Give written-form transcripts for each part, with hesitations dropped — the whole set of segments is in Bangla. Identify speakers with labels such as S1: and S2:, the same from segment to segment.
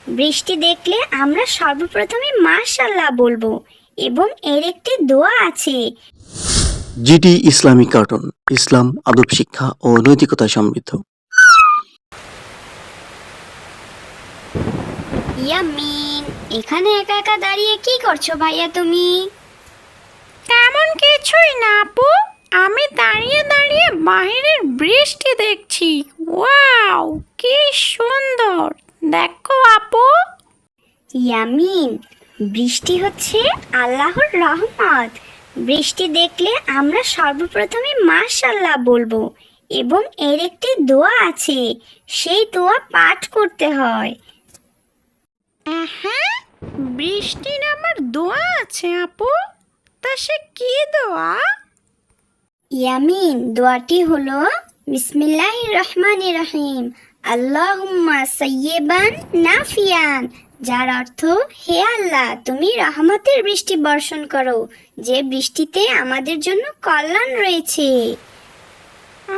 S1: বৃষ্টি দেখলে আমরা সর্বপ্রথমে মাশাআল্লাহ বলবো এবং এর একটি দোয়া আছে।
S2: জিটি ইসলামিক কার্টুন, ইসলাম, আদব শিক্ষা ও নৈতিকতা সমৃদ্ধ।
S1: ইয়ামিন, এখানে একা একা দাঁড়িয়ে কি করছো ভাইয়া তুমি?
S3: তেমন কিছুই না আপু, আমি দাঁড়িয়ে দাঁড়িয়ে বাইরের বৃষ্টি দেখছি। ওয়াও, কি সুন্দর! দেখো আপু।
S1: ইয়ামিন, বৃষ্টি হচ্ছে আল্লাহর রহমত। বৃষ্টি দেখলে আমরা সর্বপ্রথমে মাশাআল্লাহ বলবো এবং এর একটি দোয়া আছে, সেই দোয়া পাঠ করতে হয়।
S3: হ্যাঁ, বৃষ্টির আমার দোয়া আছে আপু। তা সে কি দোয়া?
S1: ইয়ামিন, দোয়াটি হলো বিসমিল্লাহির রহমানির রহিম, আল্লাহুম্মা সাইয়্যিবান নাফিয়ান, যার অর্থ হে আল্লাহ তুমি রহমতের বৃষ্টি বর্ষণ করো, যে বৃষ্টিতে আমাদের জন্য কল্যাণ রয়েছে।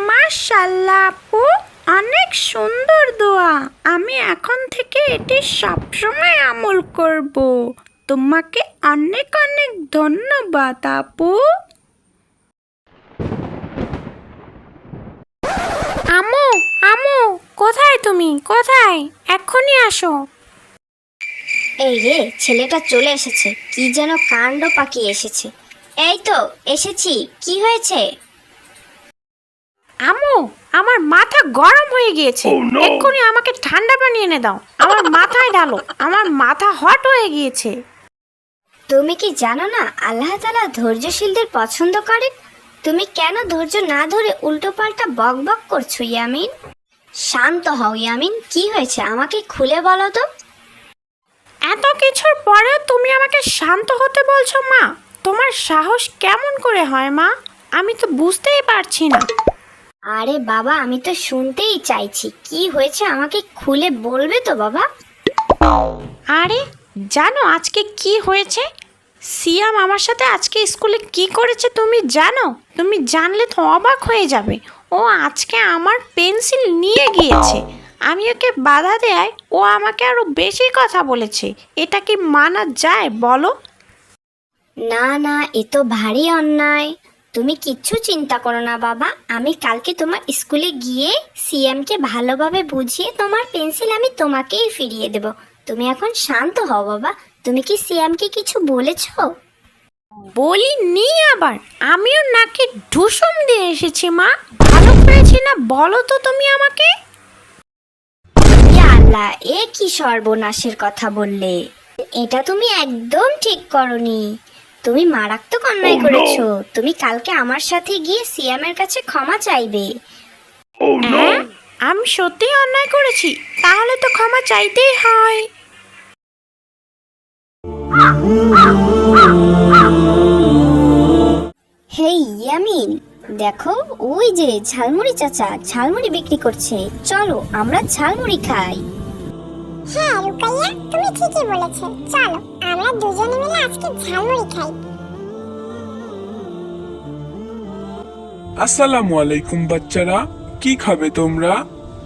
S3: মাশাআল্লাহ আপু, অনেক সুন্দর দোয়া। আমি এখন থেকে এটি সবসময় আমল করব। তোমাকে অনেক অনেক ধন্যবাদ আপু। আমু, আমু, কোথায় তুমি? কোথায়? এক্ষুনি আসো।
S1: এই রে, ছেলেটা চলে এসেছে, কি যেন কাণ্ড পাকিয়ে এসেছে। এই তো এসেছি, কি হয়েছে?
S3: আমু, আমার মাথা গরম হয়ে গিয়েছে। এক্ষুনি আমাকে ঠান্ডা পানি এনে দাও। আমার মাথায় ঢালো, আমার মাথা হট হয়ে গিয়েছে।
S1: তুমি কি জানো না আল্লাহ তাআলা ধৈর্যশীলদের পছন্দ করেন? তুমি কেন ধৈর্য না ধরে উল্টোপাল্টা বকবক করছো ইয়ামিন? শান্ত হও ইয়ামিন, কি হয়েছে আমাকে খুলে বলো তো।
S3: এত কিছুর পরেও তুমি আমাকে শান্ত হতে বলছো মা? তোমার সাহস কেমন করে হয় মা? আমি তো বুঝতেই পারছি না।
S1: আরে বাবা, আমি তো শুনতেই চাইছি, কি হয়েছে আমাকে খুলে বলবে তো বাবা।
S3: আরে জানো আজকে কি হয়েছে? সিয়াম আমার সাথে আজকে স্কুলে কি করেছে তুমি জানো? তুমি জানলে তো অবাক হয়ে যাবে। ও আজকে আমার পেন্সিল নিয়ে গিয়েছে। আমি ওকে বাধা দেয়, ও আমাকে আরো বেশি কথা বলেছে। এটা কি মানা যায় বলো?
S1: না না, এ তো ভারী অন্যায়। তুমি কিচ্ছু চিন্তা করো না বাবা, আমি কালকে তোমার স্কুলে গিয়ে সিএমকে ভালোভাবে বুঝিয়ে তোমার পেন্সিল আমি তোমাকেই ফিরিয়ে দেব। তুমি এখন শান্ত হও বাবা। তুমি কি সিএমকে কিছু বলেছো?
S3: বলিনি আবার, আমিও নাকি ঢুসুম দিয়ে এসেছি মা। ভালো করেছি না বলো তো তুমি আমাকে?
S1: ইয়া আল্লাহ, এ কি সর্বনাশের কথা বললে! এটা তুমি একদম ঠিক করনি। তুমি মারাত্মক অন্যায় করেছো। তুমি কালকে আমার সাথে গিয়ে সিএমের কাছে ক্ষমা চাইবে।
S3: হ্যাঁ, আমি সত্যি অন্যায় করেছি, তাহলে তো ক্ষমা চাইতেই হয়।
S1: হেই ইয়ামিন, দেখো ওই যে ঝালমুড়ি চাচা ঝালমুড়ি বিক্রি করছে, চলো আমরা ঝালমুড়ি খাই।
S4: হ্যাঁ রুকাইয়া, তুমি ঠিকই বলেছো, চলো আমরা দুজনে মিলে আজকে ঝালমুড়ি খাই।
S5: আসসালামু আলাইকুম বাচ্চারা, কি খাবে তোমরা?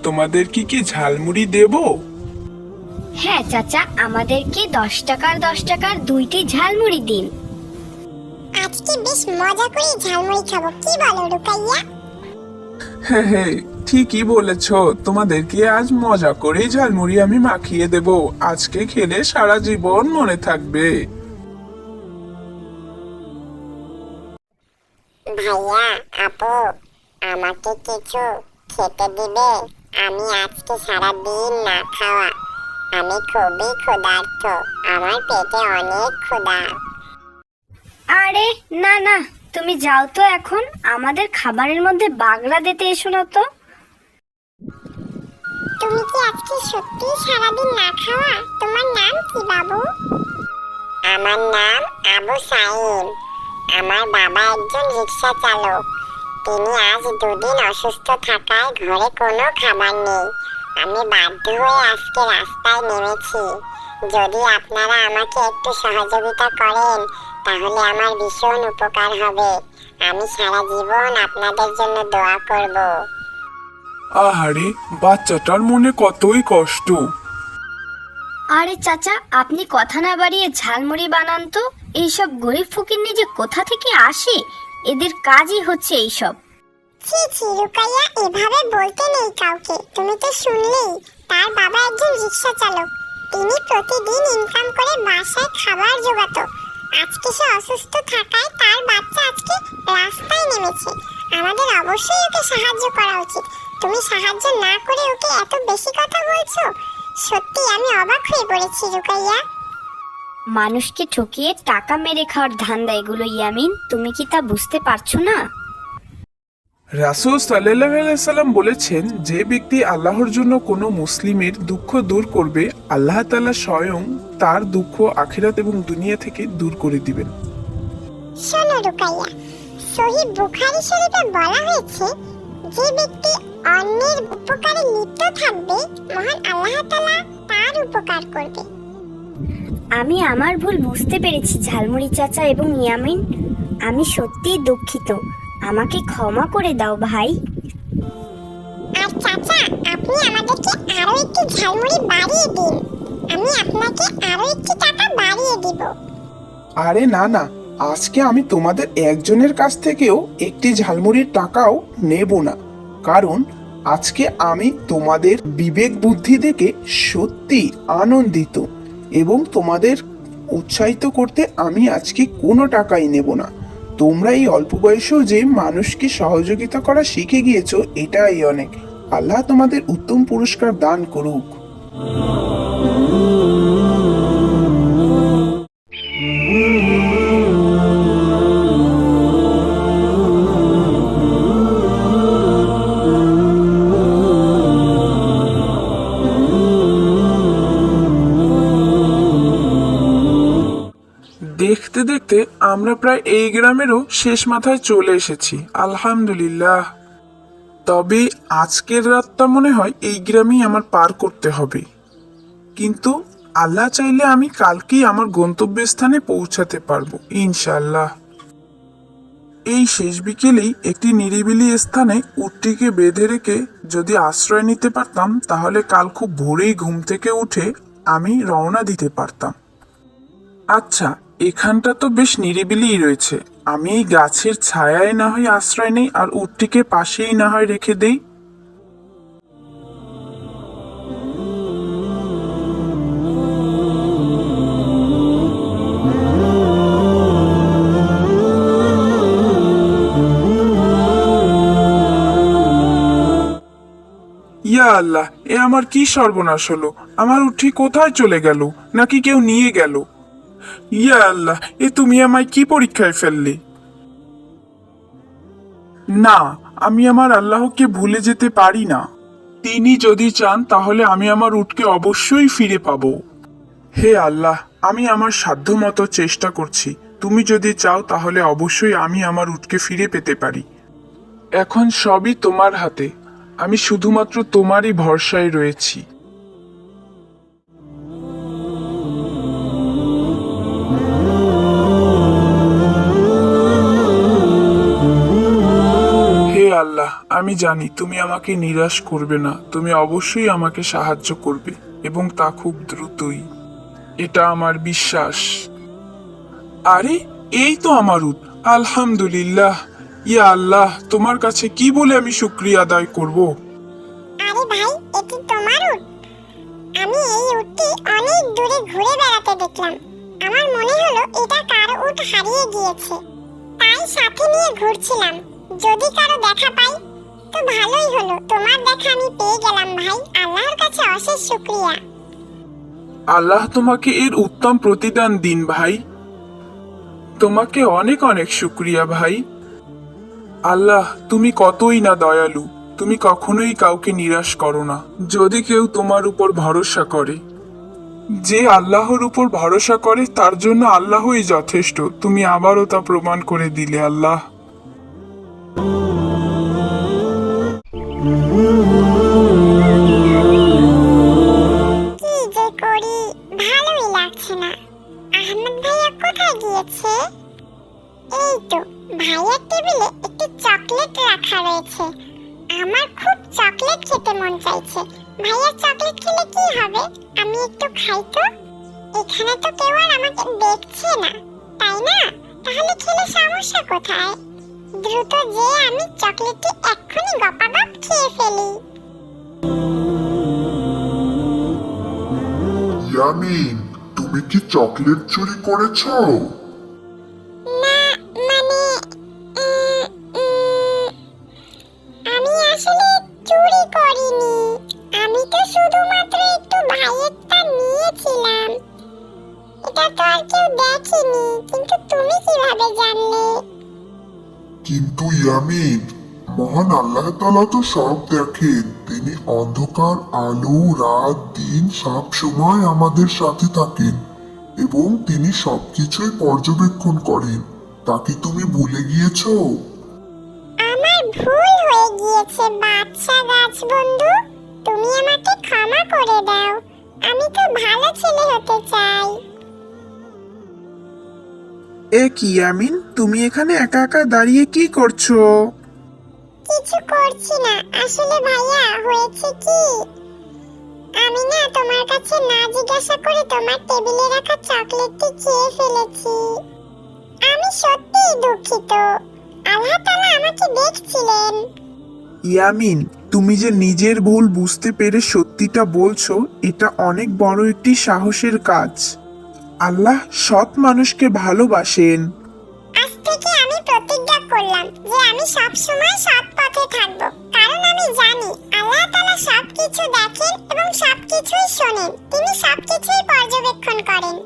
S5: তোমাদের কি কি ঝালমুড়ি দেবো?
S1: হ্যাঁ চাচা, আমাদেরকে 10 টাকার 10 টাকার 2টি ঝালমুড়ি দিন।
S4: আজকে বেশ মজা করে ঝালমুড়ি খাবো, কি বলো রুকাইয়া?
S5: হ্যাঁ হ্যাঁ, ঠিকই বলেছ। তোমাদেরকে আজ মজা করে ঝালমুড়ি আমি মাখিয়ে দেব। আজকে খেলে সারা জীবন মনে থাকবে।
S4: ভাইয়া, আপু, আমাকে কিছু খেতে দিবে? আমি আজকে সারা দিন না খাওয়া। আমি খুবই ক্ষুধার্ত, আমার পেটে অনেক ক্ষুধা।
S1: আরে না না, তুমি যাও তো, এখন আমাদের খাবারের মধ্যে বাগড়া দিতে এসো না তো।
S4: তুমি কি আজকে সত্যি সারাদিন না খাওয়া? তোমার নাম কি বাবু? আমার নাম আবু সাইম। আমার বাবা একজন রিক্সা চালক। তিনি আজ 2 দিন অসুস্থ থাকায় ঘরে কোনো খাবার নেই। আমি বাধ্য হয়ে আজকে রাস্তায় নেমেছি। যদি আপনারা আমাকে একটু সহযোগিতা করেন তাহলে আমার ভীষণ উপকার হবে। আমি সারা জীবন আপনাদের জন্য দোয়া করব।
S5: আহারে, বাচ্চাটার মনে কতই কষ্ট।
S1: আরে চাচা, আপনি কথা না বাড়িয়ে ঝালমুড়ি বানান তো। এইসব গরিব ফকিন্নি যে কোথা থেকে আসে, এদের কাজই হচ্ছে এইসব।
S4: ছি ছি রুকাইয়া, এভাবে বলতে নেই কাউকে। তুমি তো শুনলেই, তার বাবা একজন রিক্সা চালক। তিনি প্রতিদিন ইনকাম করে বাসায় খাবার জোগাতো। আজকে সে অসুস্থ থাকায় তার বাচ্চা আজকে রাস্তায় নেমেছে। আমাদের অবশ্যই ওকে সাহায্য করা উচিত। তুমি সাহায্য না করে ওকে এত বেশি কথা বলছো, সত্যি আমি অবাক হয়ে পড়েছি রুকাইয়া।
S1: মানুষকে ঠকিয়ে টাকা মেরে খাওয়ার ধান্দা এগুলো ইয়ামিন, তুমি কি তা বুঝতে পারছো না?
S5: রাসূল সাল্লাল্লাহু আলাইহি সাল্লাম বলেছেন, যে ব্যক্তি আল্লাহর জন্য কোনো মুসলিমের দুঃখ দূর করবে, আল্লাহ তাআলা স্বয়ং তার দুঃখ আখিরাত এবং দুনিয়া থেকে দূর করে দিবেন।
S4: শোনো রুকাইয়া, সহিহ বুখারী শরীফে বলা হয়েছে, যে ব্যক্তি অন্যের উপকারে লিপ্ত থাকবে, মহান আল্লাহ তাআলা তার উপকার করবে।
S1: আমি আমার ভুল বুঝতে পেরেছি ঝালমুড়ি চাচা এবং ইয়ামিন। আমি সত্যিই দুঃখিত, আমাকে ক্ষমা করে দাও ভাই।
S4: আর চাচা, আপনি আমাদেরকে আরো একটু ঝালমুড়ি বাড়িয়ে দিন। আমি আপনাকে আরো একটু টাকা বাড়িয়ে দিব।
S5: আরে না না, আজকে আমি তোমাদের একজনের কাছ থেকেও একটি ঝালমুড়ির টাকাও নেব না, কারণ আজকে আমি তোমাদের বিবেক বুদ্ধি দেখে সত্যি আনন্দিত এবং তোমাদের উৎসাহিত করতে আমি আজকে কোনো টাকাই নেব না। তোমরা এই অল্প বয়সেও যে মানুষকে সহযোগিতা করা শিখে গিয়েছো, এটাই অনেক। আল্লাহ তোমাদের উত্তম পুরস্কার দান করুক। দেখতে দেখতে আমরা প্রায় এই গ্রামেরও শেষ মাথায় চলে এসেছি, আলহামদুলিল্লাহ। তবে আজকের রাতটা মনে হয় এই গ্রামেই আমার পার করতে হবে, কিন্তু আল্লাহ চাইলে আমি কালকেই আমার গন্তব্যস্থানে পৌঁছাতে পারবো ইনশাআল্লাহ। এই শেষ বিকেলেই একটি নিরিবিলি স্থানে উটটিকে বেঁধে রেখে যদি আশ্রয় নিতে পারতাম, তাহলে কাল খুব ভোরেই ঘুম থেকে উঠে আমি রওনা দিতে পারতাম। আচ্ছা, এখানটা তো বেশ নিরিবিলিই রয়েছে। আমি এই গাছের ছায়ায় না হয় আশ্রয় নেই, আর উটটিকে পাশেই না হয় রেখে দেই। ইয়া আল্লাহ, এ আমার কি সর্বনাশ হলো! আমার উটটি কোথায় চলে গেল? নাকি কেউ নিয়ে গেল? ইয়া আল্লাহ, এ তুমি আমায় কি পরীক্ষায় ফেললে? না, আমি আমার আল্লাহকে ভুলে যেতে পারি না। তিনি যদি চান তাহলে আমি আমার উটকে অবশ্যই ফিরে পাবো। হে আল্লাহ, আমি আমার সাধ্যমতো চেষ্টা করছি। তুমি যদি চাও তাহলে অবশ্যই আমি আমার উটকে ফিরে পেতে পারি। এখন সবই তোমার হাতে, আমি শুধুমাত্র তোমারই ভরসায় রয়েছি। হে আল্লাহ, আমি জানি তুমি আমাকে নিরাশ করবে না। তুমি অবশ্যই আমাকে সাহায্য করবে, এবং তা খুব দ্রুতই। এটা আমার বিশ্বাস। আরে, এই তো আমার উট। আলহামদুলিল্লাহ। ইয়া আল্লাহ, তোমার কাছে কি বলে আমি শুকরিয়া আদায় করব?
S4: আরে ভাই, এটি তোমার উট? আমি এই উটটি অনেক দূরে ঘুরে বেড়াতে দেখলাম। আমার মনে হলো এটা কারো উট হারিয়ে গিয়েছে, তাই সাথে নিয়ে ঘুরছিলাম। যদি কারো দেখা পাই তো ভালোই হলো। তোমার দেখা আমি পেয়ে গেলাম ভাই, আল্লাহর কাছে অশেষ শুকরিয়া।
S5: আল্লাহ তোমাকে এর উত্তম প্রতিদান দিন ভাই। তোমাকে অনেক অনেক শুকরিয়া ভাই। আল্লাহ, তুমি কতই না দয়ালু। তুমি কখনোই কাউকে নিরাশ করো না যদি কেউ তোমার উপর ভরসা করে। যে আল্লাহর উপর ভরসা করে তার জন্য আল্লাহই যথেষ্ট। তুমি আবারও তা প্রমাণ করে দিলে আল্লাহ।
S4: কি যে করি, ভালোই লাগছে না। আহমেদ ভাইয়া কোথায় গিয়েছে? এই তো, ভাইয়ার টেবিলে একটি চকলেট রাখা রয়েছে। আমার খুব চকলেট খেতে মন চাইছে। ভাইয়া চকলেট খেলে কি হবে? আমি একটু খাই তো। এখানে তো কেউ আর আমাকে দেখছে না, তাই না? তাহলে খেলে সমস্যা কোথায়? দ্রুত যে আমি চকলেটটি এক্ষুনি গপাগপ খেয়ে ফেলি।
S6: ইয়ামিন, তুমি কি চকলেট চুরি করেছো?
S4: না, মানে আমি আসলে চুরি করিনি। আমি তো শুধুমাত্র একটু ভাইয়েরটা নিয়েছিলাম। এটা তো আর কেউ দেখেনি, কিন্তু তুমি কিভাবে জানলে?
S6: কিন্তু ইয়ামিন, মহান আল্লাহ তাআলা তো সব দেখেন। তিনি অন্ধকার, আলো, রাত, দিন সব সময় আমাদের সাথে থাকেন এবং তিনি সবকিছুই পর্যবেক্ষণ করেন। তা কি তুমি ভুলে গিয়েছো?
S4: আমার ভুল হয়ে গিয়েছে বাচ্চা গাছ বন্ধু, তুমি আমাকে ক্ষমা করে দাও। আমি তো ভালো ছেলে হতে চাই।
S5: এ কি ইয়ামিন, তুমি এখানে একা একা দাঁড়িয়ে কি করছো?
S4: কিছু করছি না, আসলে ভাইয়া হয়েছে কি, আমি না তোমার কাছে না জিজ্ঞাসা করে তোমার টেবিলে রাখা চকলেটটি খেয়ে ফেলেছি। আমি সত্যিই দুঃখিত। আল্লাহ তাআলা আমাকে দেখছিলেন।
S5: ইয়ামিন, তুমি যে নিজের ভুল বুঝতে পেরে সত্যিটা বলছো, এটা অনেক বড় একটি সাহসের কাজ। আল্লাহ সৎ মানুষকে ভালোবাসেন।
S4: আজ থেকে আমি প্রতিজ্ঞা করলাম যে আমি সব সময় সৎ পথে থাকব, কারণ আমি জানি আল্লাহ তাআলা সবকিছু দেখেন এবং সবকিছুই শোনেন। তিনি সবকিছুই পর্যবেক্ষণ করেন।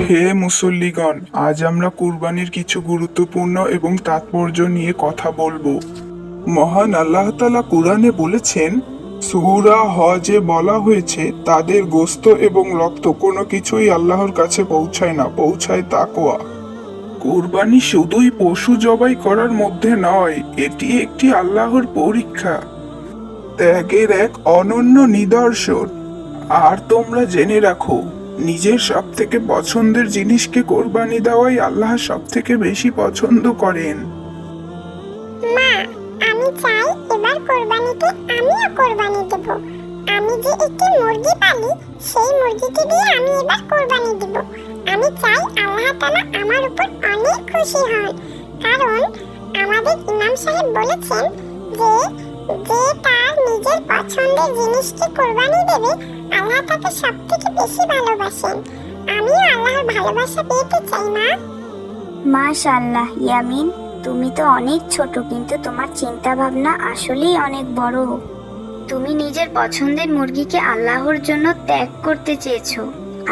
S5: হে মুসল্লিগণ, আজ আমরা কুরবানির কিছু গুরুত্বপূর্ণ এবং তাৎপর্য নিয়ে কথা বলবো। মহান আল্লাহ তাআলা কুরআনে বলেছেন, সূরা হজে বলা হয়েছে, তাদের গোশত এবং রক্ত কোনো কিছুই আল্লাহর কাছে পৌঁছায় না, পৌঁছায় তাকওয়া। কুরবানি শুধুই পশু জবাই করার মধ্যে নয়, এটি একটি আল্লাহর পরীক্ষা, ত্যাগের এক অনন্য নিদর্শন। আর তোমরা জেনে রাখো, নিজের সব থেকে পছন্দের জিনিসকে কোরবানি দেওয়াই আল্লাহ সব থেকে বেশি পছন্দ করেন।
S4: মা, আমি চাই এবার কোরবানিতে আমিও কোরবানি দেব। আমি যে একটি মুরগি পালি, সেই মুরগিটি দিয়ে আমি এবার কোরবানি দেব। আমি চাই আল্লাহ তাআলা আমার উপর অনেক খুশি হন, কারণ আমাদের ইমাম সাহেব বলেছেন যে যে তার নিজের পছন্দের জিনিসকে কোরবানি দেবে, আল্লাহ তাকে সবথেকে বেশি ভালোবাসেন। আমিও আল্লাহর ভালোবাসা পেতে চাই মা।
S1: মাশাআল্লাহ ইয়ামিন, তুমি তো অনেক ছোট, কিন্তু তোমার চিন্তা ভাবনা আসলেই অনেক বড়। তুমি নিজের পছন্দের মুরগিকে আল্লাহর জন্য ত্যাগ করতে চেয়েছো,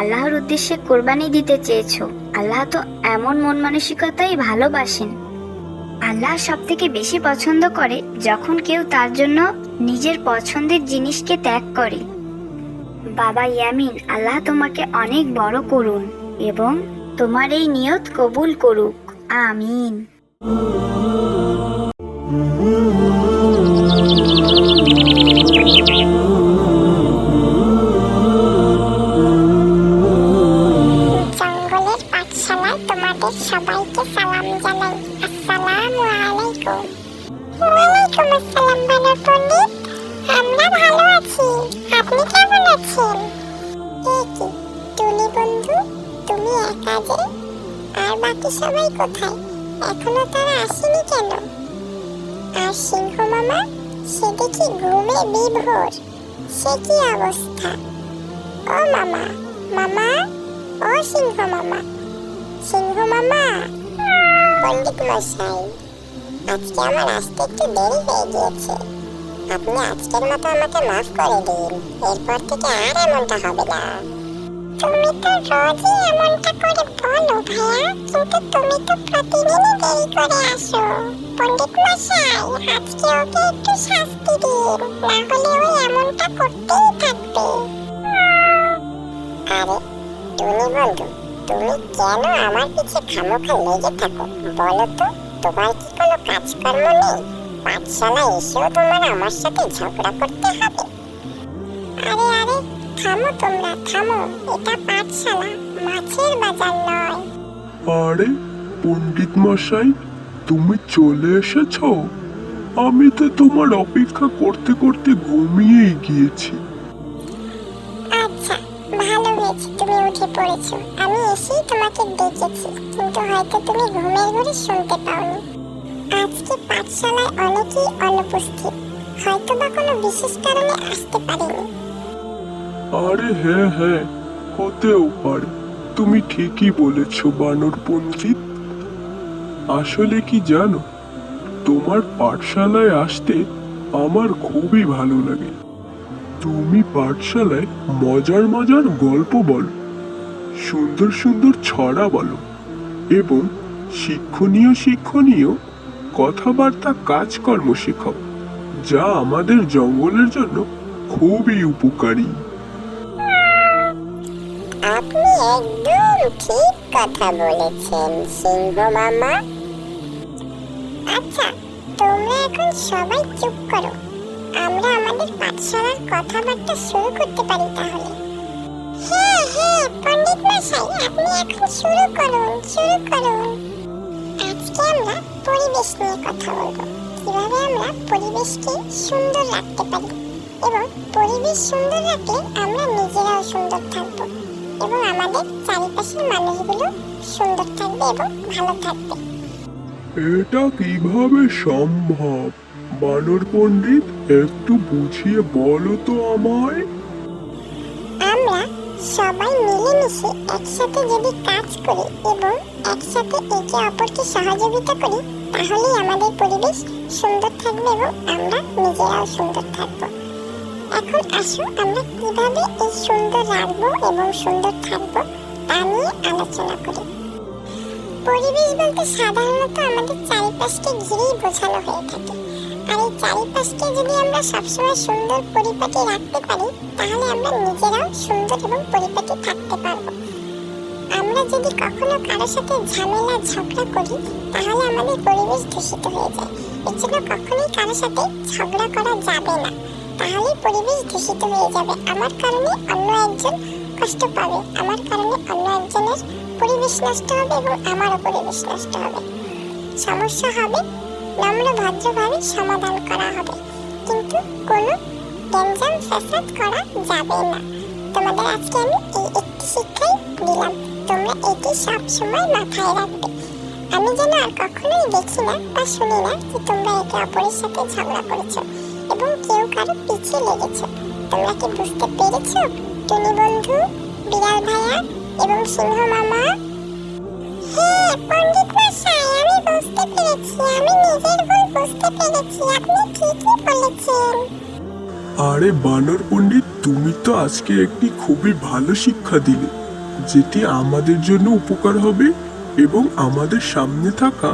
S1: আল্লাহর উদ্দেশ্যে কোরবানি দিতে চেয়েছো। আল্লাহ তো এমন মন মানসিকতাই ভালোবাসেন। আল্লাহ সব থেকে বেশি পছন্দ করে যখন কেউ তার জন্য নিজের পছন্দের জিনিসকে ত্যাগ করে। বাবা ইয়ামিন, আল্লাহ তোমাকে অনেক বড় করুন এবং তোমার এই নিয়ত কবুল করুক। আমিন।
S4: জঙ্গলের পাঠশালায় তোমাদের সবাইকে সালাম জানাই। আসসালামু আলাইকুম। ওয়ালাইকুম আসসালাম বানর পণ্ডিত। আমরা ভালো আছি, আপনি কেমন আছেন? এ কি টুনি বন্ধু, তুমি একা যে? আর বাকি সবাই কোথায়? এখনো তারা আসেনি কেন? আর সিংহ মামা, সে দেখি ঘুমে বিভোর। সে কি অবস্থা? ও মামা, মামা, ও সিংহ মামা, সিংহ মামা। পণ্ডিত মশাই, আজকে আমার আসতে একটু দেরি হয়ে গিয়েছে। আপনি আজকের মতো আমাকে মাফ করে দিন, এরপর থেকে আর এমনটা হবে না। তুমি তো রোজই এমনটা করে বলো ভাইয়া, কিন্তু তুমি তো প্রতিদিনই দেরি করে আসো। পণ্ডিত মশাই, আজকে ওকে একটু শাস্তি দিন, না হলে ও এমনটা করতেই থাকবে। আরে টুনি বন্ধু, তুমি কেন আমার পিছে খামোখা লেগে থাকো বলো তো? তোমার কি কোনো কাজকর্ম নেই? পাঠশালায় এসেও তোমার আমার সাথে ঝগড়া করতে হবে? আরে আরে, থামো তোমরা, থামো। এটা পাঠশালা, মাছের বাজার নয়।
S6: আরে পণ্ডিত মশাই, তুমি চলে এসেছো? আমি তো তোমার অপেক্ষা করতে করতে ঘুমিয়েই গিয়েছি।
S4: আচ্ছা, ভালো হয়েছে তুমি উঠে পড়েছো। আমি এসেই তোমাকে ডেকেছি, কিন্তু হয়তো তুমি ঘুমের ঘরে শুনতে পাওনি। আজকে পাঠশালায় অনেকেই অনুপস্থিত, হয়তো বা কোনো বিশেষ কারণে আসতে পারেনি।
S6: আরে হ্যাঁ হ্যাঁ, হতেও পারে। তুমি ঠিকই বলেছ বানর পণ্ডিত। আসলে কি জানো, তোমার পাঠশালায় আসতে আমার খুবই ভালো লাগে। তুমি পাঠশালায় মজার মজার গল্প বলো, সুন্দর সুন্দর ছড়া বলো এবং শিক্ষণীয় শিক্ষণীয় কথাবার্তা কাজকর্ম শেখাও, যা আমাদের জঙ্গলের জন্য খুবই উপকারী।
S4: আপনি একদম ঠিক কথা বলেছেন সিংহ মামা। আচ্ছা, তোমরা এখন সবাই চুপ করো, আমরা আমাদের পাঠশালার কথাবার্তা শুরু করতে পারি তাহলে। হ্যাঁ হ্যাঁ পণ্ডিত মশাই, আপনি এখন শুরু করুন, শুরু করুন। আজকে আমরা পরিবেশ নিয়ে কথা বলবো, কিভাবে আমরা পরিবেশকে সুন্দর রাখতে পারি এবং পরিবেশ সুন্দর রাখলে আমরা নিজেরাও সুন্দর থাকবো এবং আমাদের চারিপাশের মানুষগুলো সুন্দর থাকবে এবং ভালো থাকবে।
S6: এটা কিভাবে সম্ভব বানর পণ্ডিত? একটু বুঝিয়ে বলো তো আমায়।
S4: আমরা সবাই মিলেমিশে একসাথে যদি কাজ করি এবং একসাথে একে অপরকে সহযোগিতা করি, তাহলেই আমাদের পরিবেশ সুন্দর থাকবে এবং আমরা নিজেরাও সুন্দর থাকবো। এখন আসো আমরা কিভাবে এই সুন্দর রাখবো এবং সুন্দর থাকবো তা নিয়ে আলোচনা করি। পরিবেশ বলতে সাধারণত আমাদের চারিপাশকে ঘিরেই বোঝানো হয়ে থাকে। আর এই চারিপাশকে যদি আমরা সবসময় সুন্দর পরিপাটি রাখতে পারি, তাহলে আমরা নিজেরাও সুন্দর এবং পরিপাটি থাকতে পারবো। আমরা যদি কখনো কারোর সাথে ঝামেলা ঝগড়া করি, তাহলে আমাদের পরিবেশ দূষিত হয়ে যায়। এর জন্য কখনোই কারোর সাথে ঝগড়া করা যাবে না, তাহলে পরিবেশ দূষিত হয়ে যাবে। আমার কারণে অন্য একজন কষ্ট পাবে, আমার কারণে অন্য একজনের পরিবেশ নষ্ট হবে এবং আমারও পরিবেশ নষ্ট হবে। সমস্যা হবে, নম্র ভদ্রভাবে সমাধান করা হবে, কিন্তু কোনো গ্যাঞ্জাম ফ্যাসাদ করা যাবে না। তোমাদের আজকে আমি এই একটি শিক্ষাই দিলাম, তোমরা এটি সব সময় মাথায় রাখবে। আমি যেন আর কখনোই দেখি না বা শুনি না যে তোমরা একে অপরের সাথে ঝগড়া করেছো এবং কেউ কারো পিছিয়ে লেগেছো। তোমরা কি বুঝতে পেরেছো টুনি বন্ধু, বিড়াল ভাইয়া এবং সিংহ মামা? হ্যাঁ পণ্ডিত মশাই, আমি বুঝতে পেরেছি, আমি নিজের ভুল বুঝতে পেরেছি, আপনি ঠিকই বলেছেন।
S6: আরে বানর পণ্ডিত, তুমি তো আজকে একটি খুবই ভালো শিক্ষা দিলে, যেটি আমাদের জন্য উপকার হবে এবং আমাদের সামনে থাকা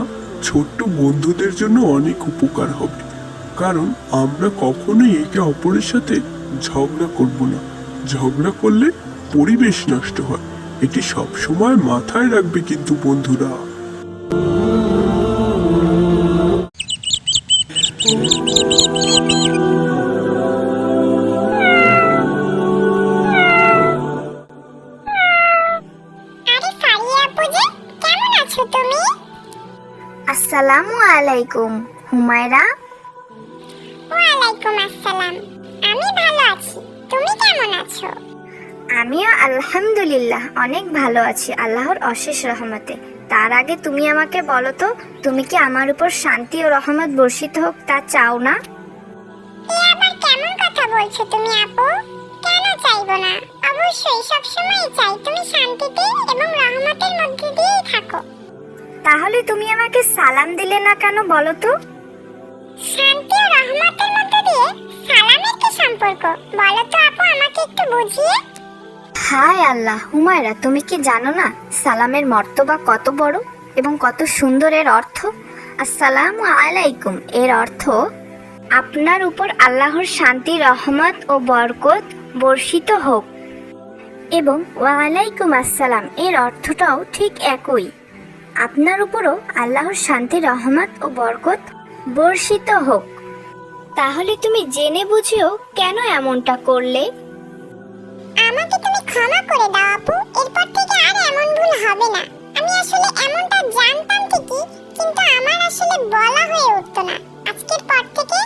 S6: ছোট্ট বন্ধুদের জন্য অনেক উপকার হবে। কারণ আমরা কখনোই একে অপরের সাথে ঝগড়া করব না। ঝগড়া করলে পরিবেশ নষ্ট হয়, এটি সব সময় মাথায় রাখবে কিন্তু বন্ধুরা।
S4: আরে ফারিয়া আপু যে, কেমন আছো তুমি?
S1: আসসালামু আলাইকুম হুমায়রা।
S4: ওয়ালাইকুম আসসালাম। আমি ভালো আছি, তুমি কেমন আছো?
S1: আমিও আলহামদুলিল্লাহ অনেক ভালো আছি, আল্লাহর অশেষ রহমতে। তার আগে তুমি আমাকে বলো তো, তুমি কি আমার উপর শান্তি ও রহমত বর্ষিত হোক তা চাও না?
S4: এ আবার কেমন কথা বলছো তুমি আপু? কেন চাইবো না? অবশ্যই সবসময় চাই তুমি শান্তিতে এবং রহমতের মধ্যে দিয়েই থাকো।
S1: তাহলে তুমি আমাকে সালাম দিলে না কেন বলো তো?
S4: শান্তি ও রহমতের মধ্যে দিয়ে সালামের কি সম্পর্ক বলো তো আপু, আমাকে একটু বুঝিয়ে।
S1: হায় আল্লাহ হুমায়রা, তুমি কি জানো না সালামের মর্তবা কত বড় এবং কত সুন্দর এর অর্থ? আসসালামু আলাইকুম এর অর্থ আপনার উপর আল্লাহর শান্তি, রহমত ও বরকত বর্ষিত হোক, এবং ওয়ালাইকুম আসসালাম এর অর্থটাও ঠিক একই, আপনার উপরও আল্লাহর শান্তি, রহমত ও বরকত বর্ষিত হোক। তাহলে তুমি জেনে বুঝেও কেন এমনটা করলে?
S4: আমাকে তুমি ক্ষমা করে দাও আপু, এরপর থেকে আর এমন ভুল হবে না। আমি আসলে এমনটা জানতাম ঠিকই, কিন্তু আমার আসলে বলা হয়ে উঠতো না। আজকের পর থেকে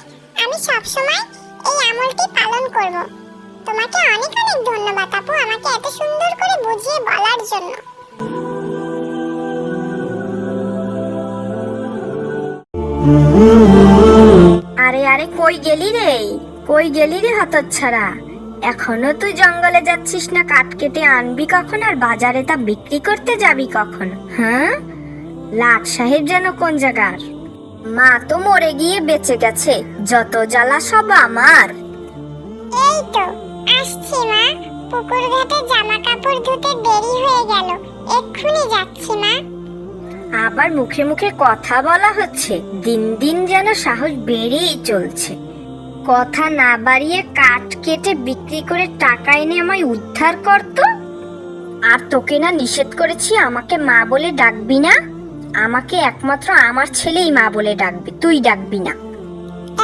S4: আমি সবসময় এই আমলটি পালন করব। তোমাকে অনেক অনেক ধন্যবাদ আপু, আমাকে এত সুন্দর করে বুঝিয়ে বলার জন্য।
S1: আরে আরে কই গেলি রে, কই গেলি রে হতচ্ছাড়া? এখনো তুই জঙ্গলে যাচ্ছিস না? কাঠ কেটে আনবি কখন আর বাজারে তা বিক্রি করতে যাবি কখন? হ্যাঁ, লাট সাহেব যেন কোন জায়গার? মা তো মরে গিয়ে বেঁচে গেছে, যত জ্বালা সব আমার।
S4: এই তো আসছি মা, পুকুর ঘাটে জামা কাপড় ধুতে দেরি হয়ে গেল, এক্ষুনি যাচ্ছি মা।
S1: আবার মুখে মুখে কথা বলা হচ্ছে, দিন দিন যেন সাহস বেড়েই চলছে। কথা না বাড়িয়ে কাঠ কেটে বিক্রি করে টাকা এনে আমায় উদ্ধার করতো। আর তোকে না নিষেধ করেছি আমাকে মা বলে ডাকবি না? আমাকে একমাত্র আমার ছেলেই মা বলে ডাকবে, তুই ডাকবি না।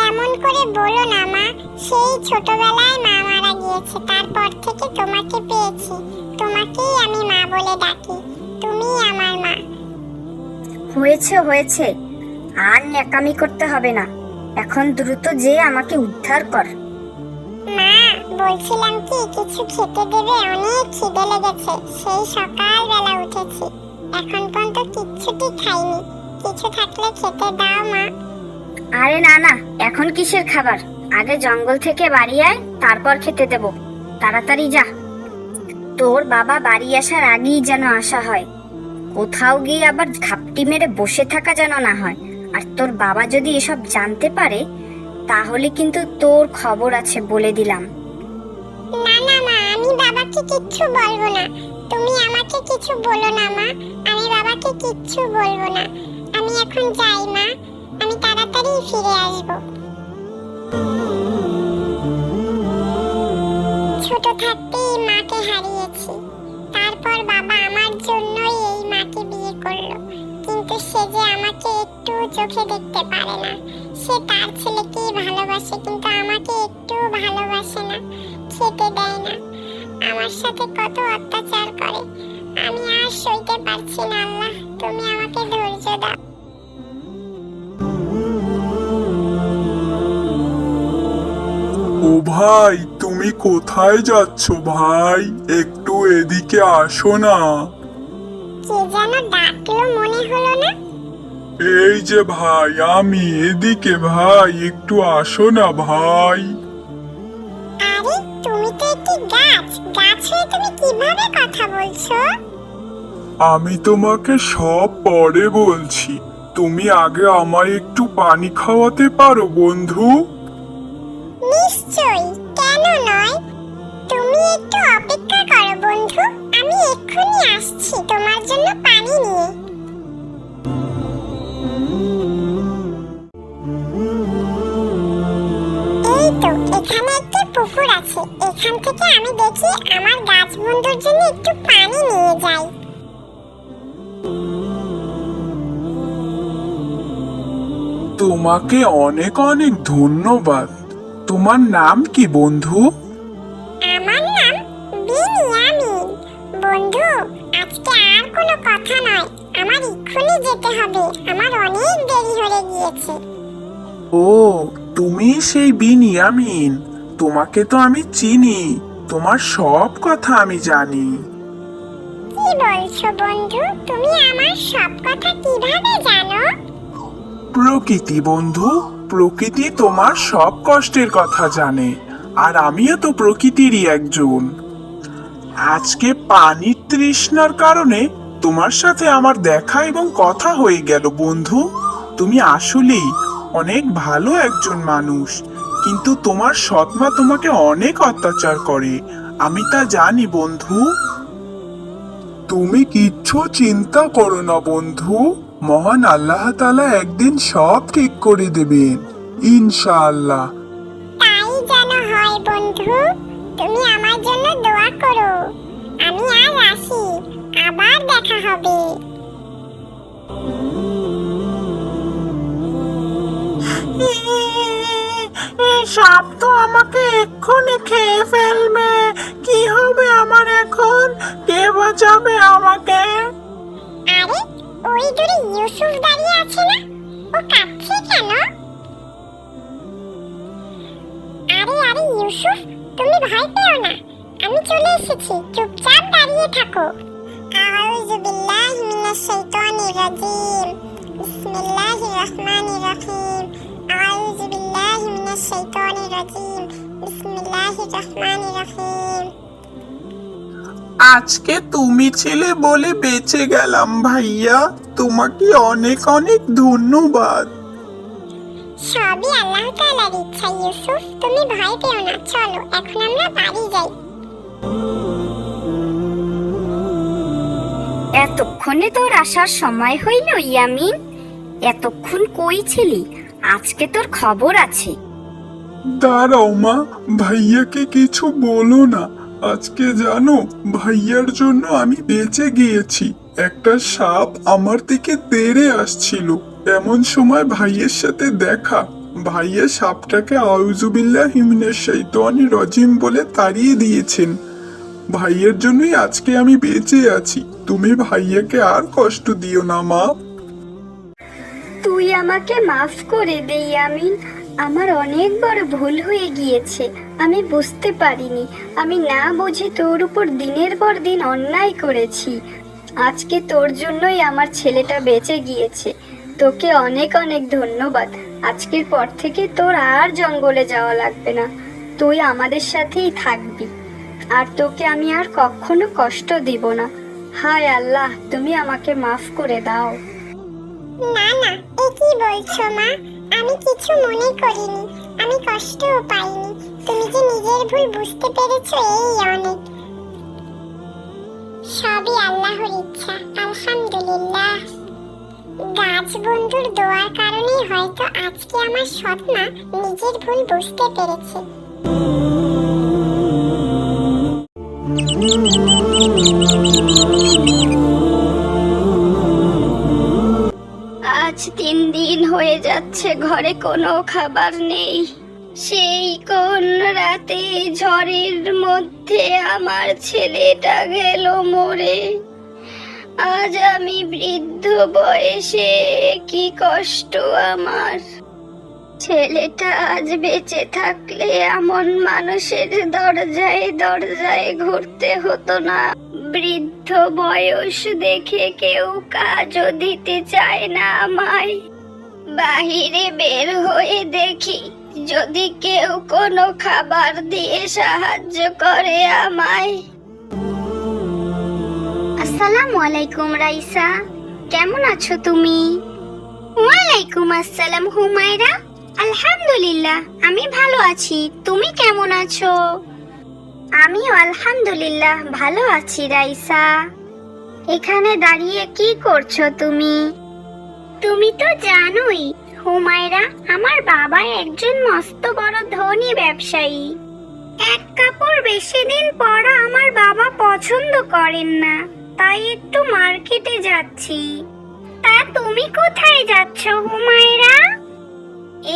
S4: এমন করে বলো না মা, সেই ছোটবেলায় মা মারা গিয়েছে, তারপর থেকে তোমাকে পেয়েছি, তোমাকেই আমি মা বলে ডাকি, তুমিই আমার মা।
S1: হয়েছে হয়েছে, আর ন্যাকামি করতে হবে না, এখন দ্রুত যে আমাকে উদ্ধার কর।
S4: মা বলছিলাম কি, কিছু খেতে দেবে? অনেক খিদে লেগেছে, সেই সকালবেলা উঠেছি, এখন পর্যন্ত কিচ্ছুটি খাইনি, কিছু থাকলে খেতে দাও মা।
S1: আরে না না, এখন কিসের খাবার? আগে জঙ্গল থেকে বাড়ি আয়, তারপর খেতে দেব। তাড়াতাড়ি যা, তোর বাবা বাড়ি আসার আগেই যেন আসা হয়। কোথাও গিয়ে আবার ঘাপটি মেরে বসে থাকা যেন না হয়। আর তোর বাবা যদি এসব জানতে পারে তাহলে কিন্তু তোর খবর আছে, বলে দিলাম।
S4: না না মা, আমি বাবাকে কিচ্ছু বলবো না, তুমি আমাকে কিছু বলো না মা, আমি বাবাকে কিচ্ছু বলবো না। আমি এখন যাই মা, আমি তাড়াতাড়ি ফিরে আসবো। ছোট থাকতেই মাকে হারিয়েছি, তারপর বাবা আমার জন্যই এই মাকে বিয়ে করলো, কিন্তু সে যে আমাকে একটু চোখে দেখতে পারে না। সে তার ছেলেকেই ভালোবাসে, কিন্তু আমাকে একটু ভালোবাসে না, খেতে দেয় না, আমার সাথে কত অত্যাচার করে। আমি আর সইতে পারছি না আল্লাহ, তুমি আমাকে ধৈর্য দাও।
S6: ও ভাই, তুমি কোথায় যাচ্ছ ভাই? একটু এদিকে আসো না।
S4: কে যেন ডাকলো মনে হলো না?
S6: এই যে ভাই, আমি এদিকে ভাই, একটু আসো না ভাই।
S4: আরে তুমি তো একটি গাছ, গাছ হয়ে তুমি কিভাবে কথা বলছো?
S6: আমি তোমাকে সব পরে বলছি, তুমি আগে আমায় একটু পানি খাওয়াতে পারো বন্ধু?
S4: নিশ্চয়ই, কেন নয়। তুমি একটু অপেক্ষা করো বন্ধু, আমি এক্ষুনি আসছি তোমার জন্য পানি নিয়ে। এই তো এখানে একটি পুকুর আছে, এখান থেকে আমি দেখি আমার গাছ বন্ধুর জন্য একটু পানি নিয়ে যাই।
S5: তোমাকে অনেক অনেক ধন্যবাদ। তোমার নাম কি বন্ধু?
S4: আমার নাম বিনিয়ামিন। বন্ধু, আজকে আর কোনো কথা নয়, আমার এক্ষুনি যেতে হবে, আমার অনেক দেরি হয়ে গিয়েছে।
S5: ও, তুমি সেই বিনিয়ামিন। তোমাকে তো আমি চিনি, তোমার সব কথা আমি জানি।
S4: কি বলছো বন্ধু, তুমি আমার সব কথা কিভাবে জানো?
S5: প্রকৃতি বন্ধু, প্রকৃতি তোমার সব কষ্টের কথা জানে, আর আমিও তো প্রকৃতিরই একজন। আজকে পানির তৃষ্ণার কারণে তোমার সাথে আমার দেখা এবং কথা হয়ে গেল বন্ধু। তুমি আসলেই অনেক ভালো একজন মানুষ, কিন্তু তোমার সৎমা তোমাকে অনেক অত্যাচার করে, আমি তা জানি বন্ধু। তুমি কিচ্ছু চিন্তা করো না বন্ধু, মহান আল্লাহ তাআলা একদিন সব ঠিক করে দেবেন ইনশাআল্লাহ।
S4: তাই যেন হয় বন্ধু, তুমি আমার জন্য দোয়া করো। আমি আজ আসি, আবার দেখা হবে।
S5: সাপ তো আমাকে এক্ষুনি খেয়ে ফেলবে, কি হবে আমার এখন? কে বাঁচাবে আমাকে?
S4: আরে ওই দূরে ইউসুফ দাঁড়িয়ে আছে না, ও কাঁদছে কেন? আরে আরে ইউসুফ, তুমি ভয় পেও না, আমি চলে এসেছি, চুপচাপ দাঁড়িয়ে থাকো। আউযু বিল্লাহি মিনাশ শাইতানির রাজিম, বিসমিল্লাহির রহমানির রহিম। আউযু বিল্লাহি মিনাশ শাইতানির রাজিম, বিসমিল্লাহির রহমানির রহিম।
S5: আজকে তুমি ছিলে বলে বেঁচে গেলাম ভাইয়া, তোমাকে অনেক অনেক ধন্যবাদ।
S4: সবই আল্লাহ তাআলার ইচ্ছা ইউসুফ, তুমি ভয় পেও না, চলো এখন আমরা বাড়ি যাই।
S1: এতক্ষণে তোর আসার সময় হইল ইয়ামিন? এতক্ষণ কই ছিলি? আজকে তোর খবর আছে।
S5: দাঁড়াও মা, ভাইয়াকে কিছু বলো না। আজকে জানো, ভাইয়ার জন্য আমি বেঁচে গিয়েছি। একটা সাপ আমার দিকে তেড়ে আসছিল, এমন সময় ভাইয়ের সাথে দেখা। ভাইয়া সাপটাকে আউযুবিল্লাহি মিনাশ শাইতানির রাজিম বলে তাড়িয়ে দিয়েছেন। ভাইয়ের জন্যই আজকে আমি বেঁচে আছি। তুমি ভাইয়াকে আর কষ্ট দিও না মা।
S1: তুই আমাকে মাফ করে দে ইয়ামিন, আমার অনেক বড় ভুল হয়ে গিয়েছে। আমি বুঝতে পারিনি, আমি না বুঝে তোর উপর দিনের পর দিন অন্যায় করেছি। আজকে তোর জন্যই আমার ছেলেটা বেঁচে গিয়েছে। তোকে অনেক অনেক ধন্যবাদ। আজকের পর থেকে তোর আর জঙ্গলে যাওয়া লাগবে না, তুই আমাদের সাথেই থাকবি, আর তোকে আমি আর কখনো কষ্ট দিব না। হায় আল্লাহ, তুমি আমাকে মাফ করে দাও।
S4: না না, এ কি বলছো মা? আমি কিছু মনে করিনি, আমি কষ্টও পাইনি। তুমি যে নিজের ভুল বুঝতে পেরেছো, এই অনেক। সবই আল্লাহর ইচ্ছা, আলহামদুলিল্লাহ। গাছ বন্ধুর দোয়ার কারণেই হয়তো আজকে আমার সৎমা নিজের ভুল বুঝতে পেরেছে।
S1: আজ 3 দিন হয়ে যাচ্ছে ঘরে কোনো খাবার নেই। সেই কোন রাতে ঝড়ের মধ্যে আমার ছেলেটা গেল মরে। আজ আমি বৃদ্ধ বয়সে, কি কষ্ট আমার। ছেলেটা আজ বেঁচে থাকলে এমন মানুষের দরজায় দরজায় ঘুরতে হতো না। বৃদ্ধ বয়স দেখে কেউ কাজও দিতে চায় না আমায়। বাহিরে বের হয়ে দেখি যদি কেউ কোনো খাবার দিয়ে সাহায্য করে আমায়। আসসালামু আলাইকুম রাইসা, কেমন আছো তুমি? ওয়ালাইকুম আসসালাম হুমায়রা, আলহামদুলিল্লাহ আমি ভালো আছি। তুমি কেমন আছো? আমিও আলহামদুলিল্লাহ ভালো আছি রাইসা। এখানে দাঁড়িয়ে কি করছো তুমি? তুমি তো জানোই হুমায়রা, আমার বাবা একজন মস্ত বড় ধনী ব্যবসায়ী। এক কাপড় বেশি দিন পরা আমার বাবা পছন্দ করেন না, তাই একটু মার্কেটে যাচ্ছি। তা তুমি কোথায় যাচ্ছ হুমায়রা?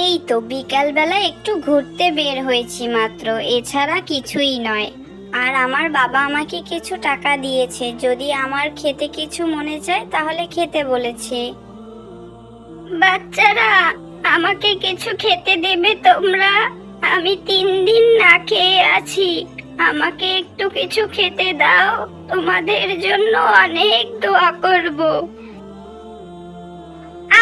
S1: এই তো বিকালবেলা একটু ঘুরতে বের হয়েছি মাত্র, এছাড়া কিছুই নয়। আর আমার বাবা আমাকে কিছু টাকা দিয়েছে, যদি আমার খেতে কিছু মনে চায় তাহলে খেতে বলেছে। বাচ্চারা, আমাকে কিছু খেতে দেবে তোমরা? আমি 3 দিন না খেয়ে আছি, আমাকে একটু কিছু খেতে দাও, তোমাদের জন্য অনেক দোয়া করব।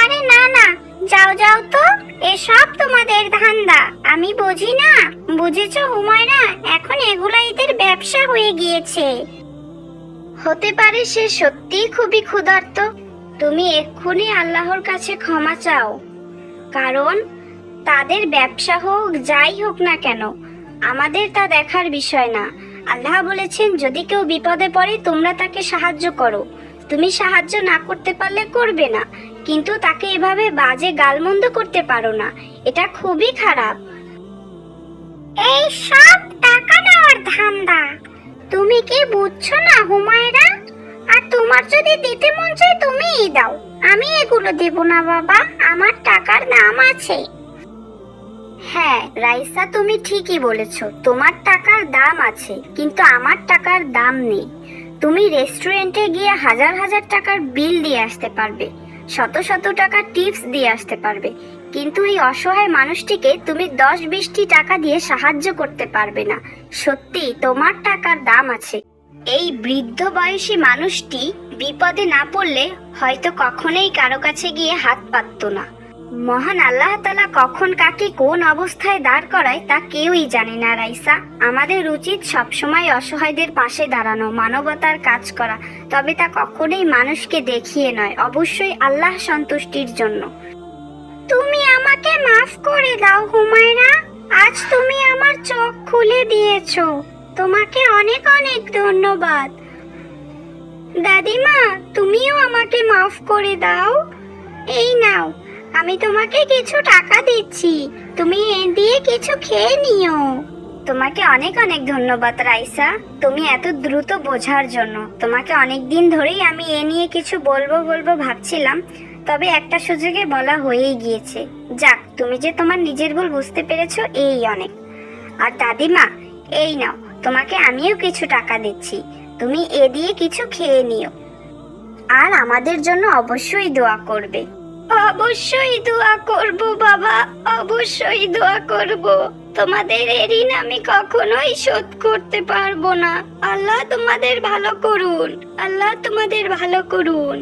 S1: আরে না না, যাও যাও তো, এসব তোমাদের ধান্দা, আমি বুঝি না। বুঝেছো হুমায়রা, এখন এগুলা এদের ব্যবসা হয়ে গিয়েছে। হতে পারে সে সত্যিই খুবই ক্ষুধার্ত। তুমি এক্ষুনি আল্লাহর কাছে ক্ষমা চাও, কারণ তাদের ব্যবসা হোক যাই হোক না কেন, আমাদের তা দেখার বিষয় না। আল্লাহ বলেছেন যদি কেউ বিপদে পড়ে তোমরা তাকে সাহায্য করো। তুমি সাহায্য না করতে পারলে করবে না, কিন্তু তাকে এভাবে বাজে গালমন্দ করতে পারো না, এটা খুবই খারাপ। এই সব টাকা দেওয়ার ধান্দা, তুমি কি বুঝছো না হুমায়রা? আর তোমার যদি দিতে মন চায় তুমিই দাও, আমি এগুলো দেব না বাবা, আমার টাকার দাম আছে। হ্যাঁ রাইসা, তুমি ঠিকই বলেছো, তোমার টাকার দাম আছে, কিন্তু আমার টাকার দাম নেই। তুমি রেস্টুরেন্টে গিয়ে হাজার হাজার টাকার বিল দিয়ে আসতে পারবে, শত শত টাকার টিপস দিয়ে আসতে পারবে, কিন্তু এই অসহায় মানুষটিকে তুমি 10-20টি টাকা দিয়ে সাহায্য করতে পারবে না। সত্যি তোমার টাকার দাম আছে। এই বৃদ্ধ বয়সী মানুষটি বিপদে না পড়লে হয়তো কখনোই কারো কাছে গিয়ে হাত পাতত না। মহান আল্লাহ তাআলা কখন কাকে কোন অবস্থায় দাঁড় করায় তা কেউই জানে না রাইসা। আমাদের উচিত সবসময় অসহায়দের পাশে দাঁড়ানো, মানবতার কাজ করা, তবে তা কখনোই মানুষকে দেখিয়ে নয়, অবশ্যই আল্লাহ সন্তুষ্টির জন্য। তুমি আমাকে মাফ করে দাও হুমায়রা, আজ তুমি আমার চোখ খুলে দিয়েছো, তোমাকে অনেক অনেক ধন্যবাদ। দাদিমা, তুমিও আমাকে মাফ করে দাও। এই নাও, আমি তোমাকে কিছু টাকা দিচ্ছি, তুমি এ দিয়ে কিছু খেয়ে নিও। তোমাকে অনেক অনেক ধন্যবাদ রাইসা, তুমি এত দ্রুত বোঝার জন্য। তোমাকে অনেক দিন ধরেই আমি এ নিয়ে কিছু বলবো ভাবছিলাম, তবে একটা সুযোগে বলা হয়েই গিয়েছে। যাক, তুমি যে তোমার নিজের ভুল বুঝতে পেরেছো, এই অনেক। আর দাদিমা, এই নাও, তোমাকে আমিও কিছু টাকা দিচ্ছি, তুমি এ দিয়ে কিছু খেয়ে নিও। আর আমাদের জন্য অবশ্যই দোয়া করবে। অবশ্যই দোয়া করব বাবা, অবশ্যই দোয়া করব। তোমাদের এই ঋণ আমি কখনোই শোধ করতে পারবো না। আল্লাহ তোমাদের ভালো করুন, আল্লাহ তোমাদের ভালো করুন।